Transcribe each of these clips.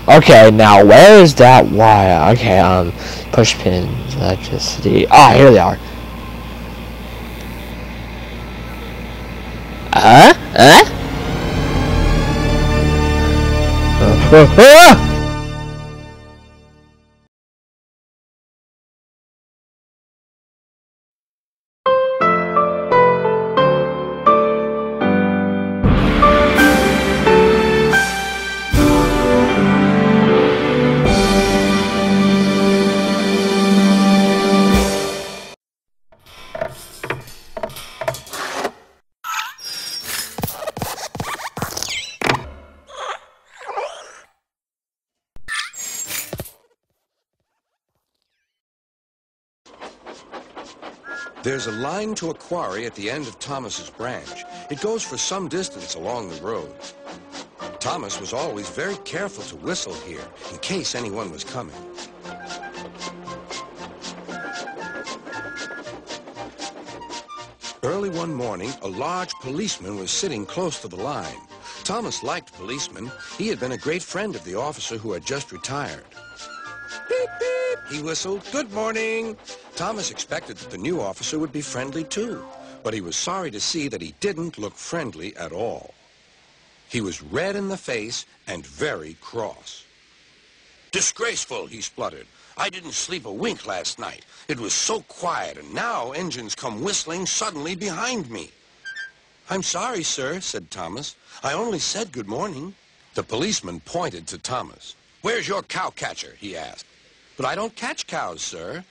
Okay, now where is that wire? Okay, push pins, electricity. Ah, here they are. There's a line to a quarry at the end of Thomas's branch. It goes for some distance along the road. Thomas was always very careful to whistle here in case anyone was coming. Early one morning, a large policeman was sitting close to the line. Thomas liked policemen. He had been a great friend of the officer who had just retired. Beep, beep, he whistled. Good morning. Thomas expected that the new officer would be friendly too, but he was sorry to see that he didn't look friendly at all. He was red in the face and very cross. Disgraceful, he spluttered. I didn't sleep a wink last night. It was so quiet, and now engines come whistling suddenly behind me. I'm sorry, sir, said Thomas. I only said good morning. The policeman pointed to Thomas. Where's your cow catcher? He asked. But I don't catch cows, sir.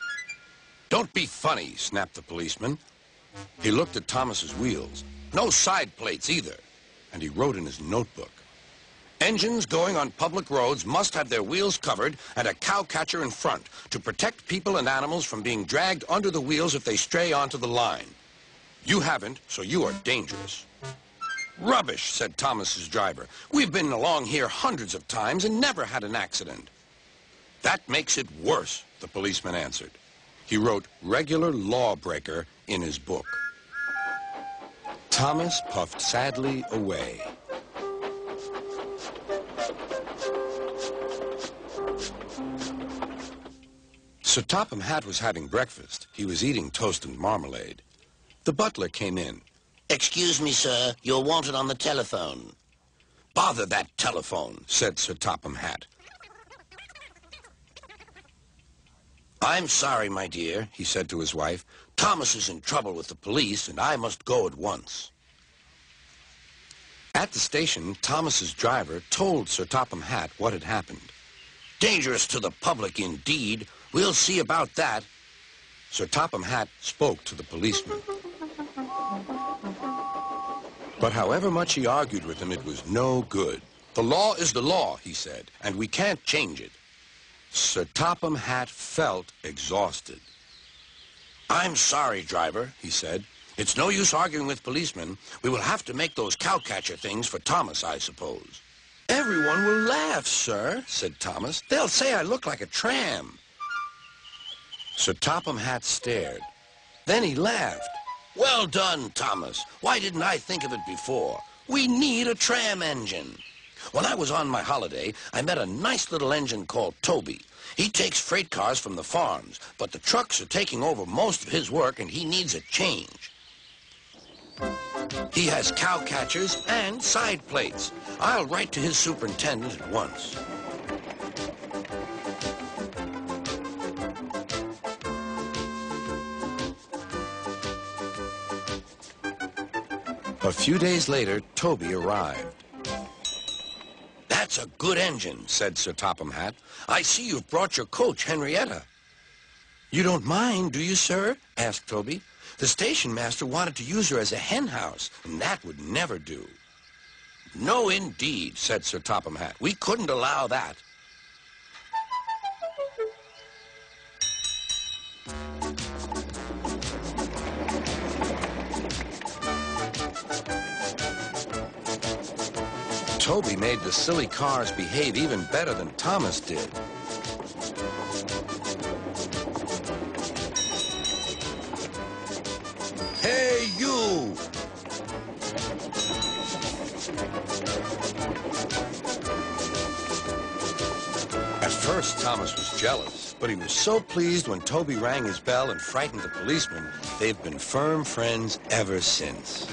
Don't be funny, snapped the policeman. He looked at Thomas's wheels. No side plates either. And he wrote in his notebook. Engines going on public roads must have their wheels covered and a cow catcher in front to protect people and animals from being dragged under the wheels if they stray onto the line. You haven't, so you are dangerous. Rubbish, said Thomas's driver. We've been along here hundreds of times and never had an accident. That makes it worse, the policeman answered. He wrote regular lawbreaker in his book. Thomas puffed sadly away. Sir Topham Hatt was having breakfast. He was eating toast and marmalade. The butler came in. Excuse me, sir. You're wanted on the telephone. Bother that telephone, said Sir Topham Hatt. I'm sorry, my dear, he said to his wife. Thomas is in trouble with the police, and I must go at once. At the station, Thomas's driver told Sir Topham Hatt what had happened. Dangerous to the public, indeed. We'll see about that. Sir Topham Hatt spoke to the policeman. But however much he argued with him, it was no good. The law is the law, he said, and we can't change it. Sir Topham Hatt felt exhausted. I'm sorry, driver, he said. It's no use arguing with policemen. We will have to make those cowcatcher things for Thomas, I suppose. Everyone will laugh, sir, said Thomas. They'll say I look like a tram. Sir Topham Hatt stared. Then he laughed. Well done, Thomas. Why didn't I think of it before? We need a tram engine. When I was on my holiday, I met a nice little engine called Toby. He takes freight cars from the farms, but the trucks are taking over most of his work and he needs a change. He has cow catchers and side plates. I'll write to his superintendent at once. A few days later, Toby arrived. That's a good engine, said Sir Topham Hatt. I see you've brought your coach, Henrietta. You don't mind, do you, sir? Asked Toby. The station master wanted to use her as a hen house, and that would never do. No, indeed, said Sir Topham Hatt. We couldn't allow that. Toby made the silly cars behave even better than Thomas did. Hey, you! first, Thomas was jealous, but he was so pleased when Toby rang his bell and frightened the policeman, they've been firm friends ever since.